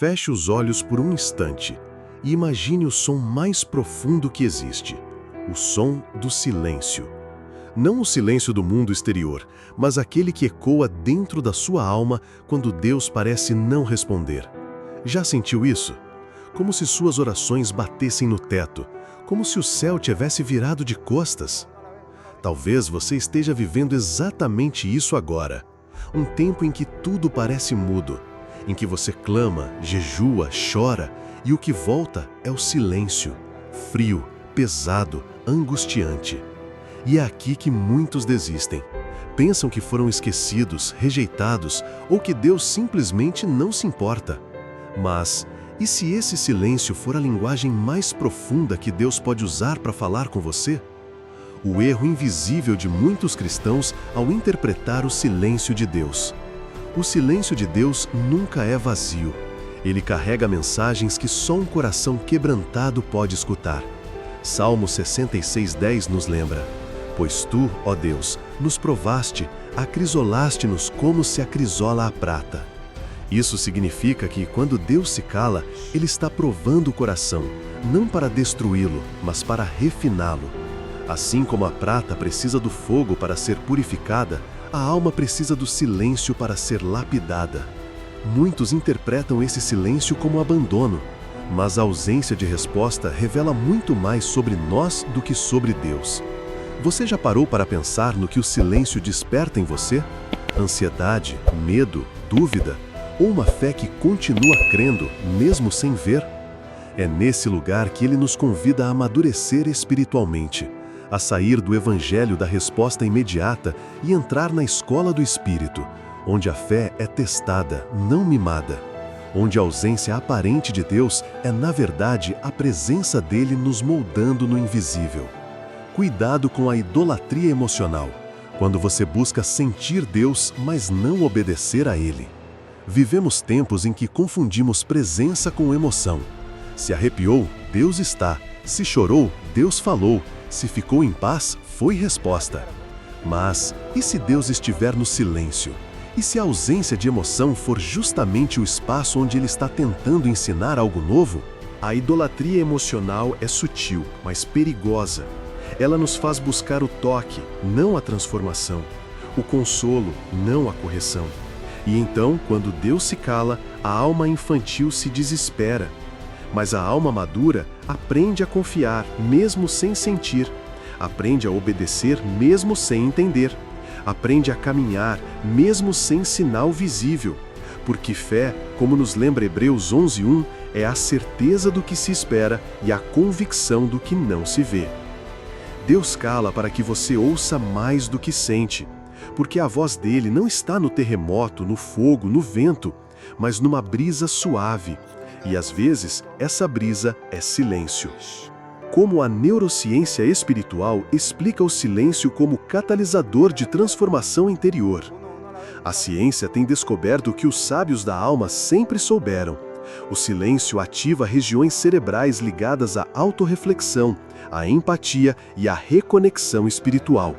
Feche os olhos por um instante e imagine o som mais profundo que existe, o som do silêncio. Não o silêncio do mundo exterior, mas aquele que ecoa dentro da sua alma quando Deus parece não responder. Já sentiu isso? Como se suas orações batessem no teto, como se o céu tivesse virado de costas. Talvez você esteja vivendo exatamente isso agora. Um tempo em que tudo parece mudo, em que você clama, jejua, chora, e o que volta é o silêncio, frio, pesado, angustiante. E é aqui que muitos desistem. Pensam que foram esquecidos, rejeitados, ou que Deus simplesmente não se importa. Mas, e se esse silêncio for a linguagem mais profunda que Deus pode usar para falar com você? O erro invisível de muitos cristãos ao interpretar o silêncio de Deus. O silêncio de Deus nunca é vazio. Ele carrega mensagens que só um coração quebrantado pode escutar. Salmo 66:10 nos lembra: Pois tu, ó Deus, nos provaste, acrisolaste-nos como se acrisola a prata. Isso significa que, quando Deus se cala, Ele está provando o coração, não para destruí-lo, mas para refiná-lo. Assim como a prata precisa do fogo para ser purificada, a alma precisa do silêncio para ser lapidada. Muitos interpretam esse silêncio como abandono, mas a ausência de resposta revela muito mais sobre nós do que sobre Deus. Você já parou para pensar no que o silêncio desperta em você? Ansiedade, medo, dúvida? Ou uma fé que continua crendo, mesmo sem ver? É nesse lugar que Ele nos convida a amadurecer espiritualmente, a sair do evangelho da resposta imediata e entrar na escola do Espírito, onde a fé é testada, não mimada, onde a ausência aparente de Deus é, na verdade, a presença dele nos moldando no invisível. Cuidado com a idolatria emocional, quando você busca sentir Deus, mas não obedecer a Ele. Vivemos tempos em que confundimos presença com emoção. Se arrepiou, Deus está. Se chorou, Deus falou. Se ficou em paz, foi resposta. Mas, e se Deus estiver no silêncio? E se a ausência de emoção for justamente o espaço onde Ele está tentando ensinar algo novo? A idolatria emocional é sutil, mas perigosa. Ela nos faz buscar o toque, não a transformação. O consolo, não a correção. E então, quando Deus se cala, a alma infantil se desespera. Mas a alma madura aprende a confiar, mesmo sem sentir. Aprende a obedecer, mesmo sem entender. Aprende a caminhar, mesmo sem sinal visível. Porque fé, como nos lembra Hebreus 11:1, é a certeza do que se espera e a convicção do que não se vê. Deus cala para que você ouça mais do que sente. Porque a voz dele não está no terremoto, no fogo, no vento, mas numa brisa suave. E às vezes, essa brisa é silêncio. Como a neurociência espiritual explica o silêncio como catalisador de transformação interior. A ciência tem descoberto o que os sábios da alma sempre souberam. O silêncio ativa regiões cerebrais ligadas à autorreflexão, à empatia e à reconexão espiritual.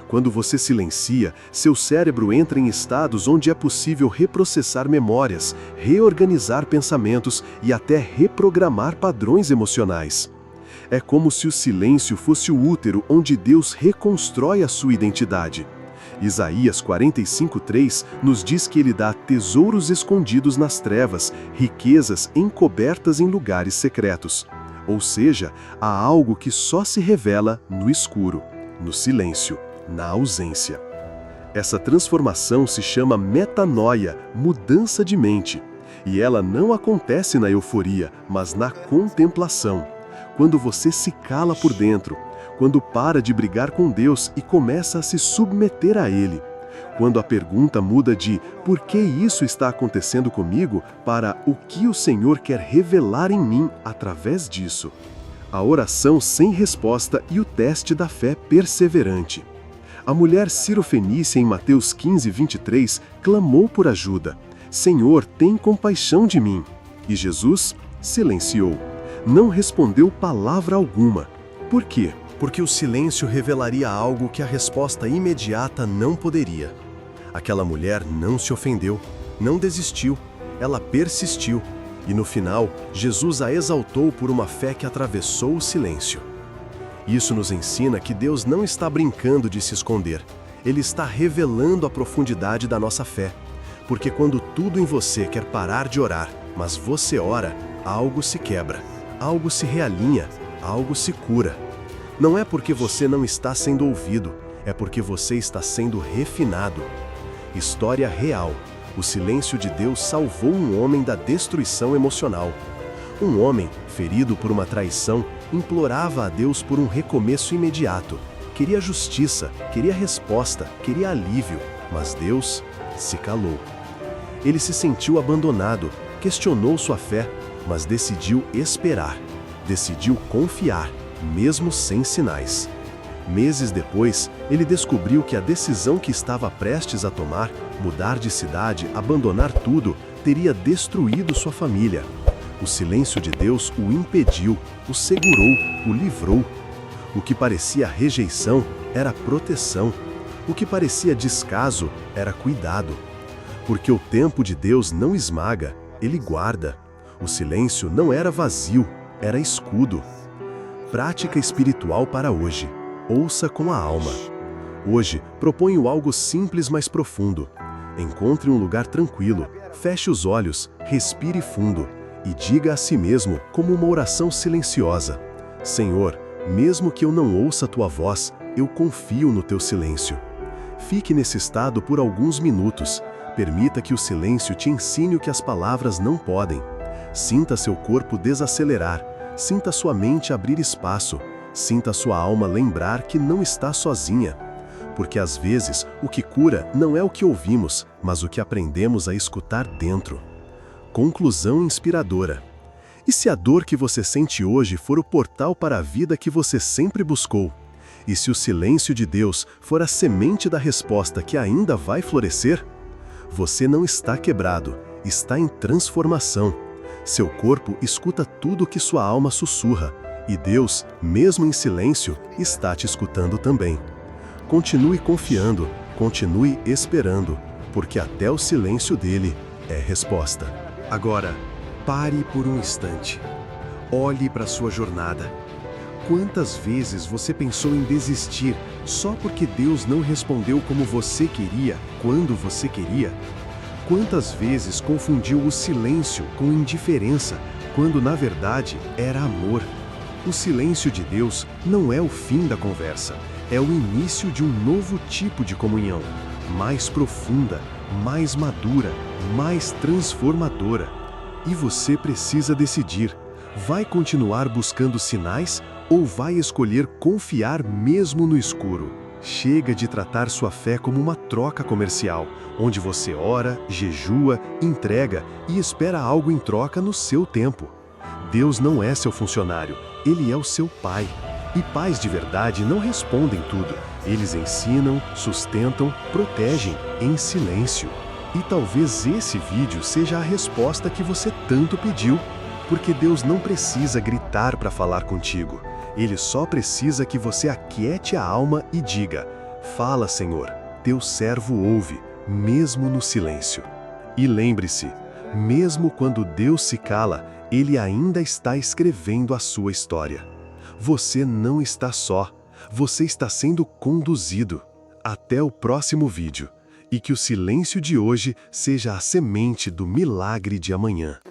Quando você silencia, seu cérebro entra em estados onde é possível reprocessar memórias, reorganizar pensamentos e até reprogramar padrões emocionais. É como se o silêncio fosse o útero onde Deus reconstrói a sua identidade. Isaías 45:3 nos diz que Ele dá tesouros escondidos nas trevas, riquezas encobertas em lugares secretos. Ou seja, há algo que só se revela no escuro, no silêncio, na ausência. Essa transformação se chama metanoia, mudança de mente. E ela não acontece na euforia, mas na contemplação. Quando você se cala por dentro, quando para de brigar com Deus e começa a se submeter a Ele. Quando a pergunta muda de "por que isso está acontecendo comigo?" para "o que o Senhor quer revelar em mim através disso?" A oração sem resposta e o teste da fé perseverante. A mulher cirofenícia em Mateus 15:23 clamou por ajuda. "Senhor, tem compaixão de mim." E Jesus silenciou. Não respondeu palavra alguma. Por quê? Porque o silêncio revelaria algo que a resposta imediata não poderia. Aquela mulher não se ofendeu, não desistiu, ela persistiu. E no final, Jesus a exaltou por uma fé que atravessou o silêncio. Isso nos ensina que Deus não está brincando de se esconder. Ele está revelando a profundidade da nossa fé. Porque quando tudo em você quer parar de orar, mas você ora, algo se quebra, algo se realinha, algo se cura. Não é porque você não está sendo ouvido, é porque você está sendo refinado. História real. O silêncio de Deus salvou um homem da destruição emocional. Um homem, ferido por uma traição, implorava a Deus por um recomeço imediato. Queria justiça, queria resposta, queria alívio, mas Deus se calou. Ele se sentiu abandonado, questionou sua fé, mas decidiu esperar, decidiu confiar, mesmo sem sinais. Meses depois, ele descobriu que a decisão que estava prestes a tomar, mudar de cidade, abandonar tudo, teria destruído sua família. O silêncio de Deus o impediu, o segurou, o livrou. O que parecia rejeição era proteção. O que parecia descaso era cuidado. Porque o tempo de Deus não esmaga, ele guarda. O silêncio não era vazio, era escudo. Prática espiritual para hoje. Ouça com a alma. Hoje, proponho algo simples, mas profundo. Encontre um lugar tranquilo, feche os olhos, respire fundo e diga a si mesmo, como uma oração silenciosa: Senhor, mesmo que eu não ouça a tua voz, eu confio no teu silêncio. Fique nesse estado por alguns minutos. Permita que o silêncio te ensine o que as palavras não podem. Sinta seu corpo desacelerar, sinta sua mente abrir espaço. Sinta sua alma lembrar que não está sozinha. Porque às vezes, o que cura não é o que ouvimos, mas o que aprendemos a escutar dentro. Conclusão inspiradora. E se a dor que você sente hoje for o portal para a vida que você sempre buscou? E se o silêncio de Deus for a semente da resposta que ainda vai florescer? Você não está quebrado, está em transformação. Seu corpo escuta tudo o que sua alma sussurra. E Deus, mesmo em silêncio, está te escutando também. Continue confiando, continue esperando, porque até o silêncio dele é resposta. Agora, pare por um instante. Olhe para sua jornada. Quantas vezes você pensou em desistir só porque Deus não respondeu como você queria, quando você queria? Quantas vezes confundiu o silêncio com indiferença, quando na verdade era amor? O silêncio de Deus não é o fim da conversa, é o início de um novo tipo de comunhão, mais profunda, mais madura, mais transformadora. E você precisa decidir: vai continuar buscando sinais ou vai escolher confiar mesmo no escuro? Chega de tratar sua fé como uma troca comercial, onde você ora, jejua, entrega e espera algo em troca no seu tempo. Deus não é seu funcionário, Ele é o seu Pai. E pais de verdade não respondem tudo. Eles ensinam, sustentam, protegem, em silêncio. E talvez esse vídeo seja a resposta que você tanto pediu. Porque Deus não precisa gritar para falar contigo. Ele só precisa que você aquiete a alma e diga: fala, Senhor, teu servo ouve, mesmo no silêncio. E lembre-se, mesmo quando Deus se cala, Ele ainda está escrevendo a sua história. Você não está só, você está sendo conduzido. Até o próximo vídeo. E que o silêncio de hoje seja a semente do milagre de amanhã.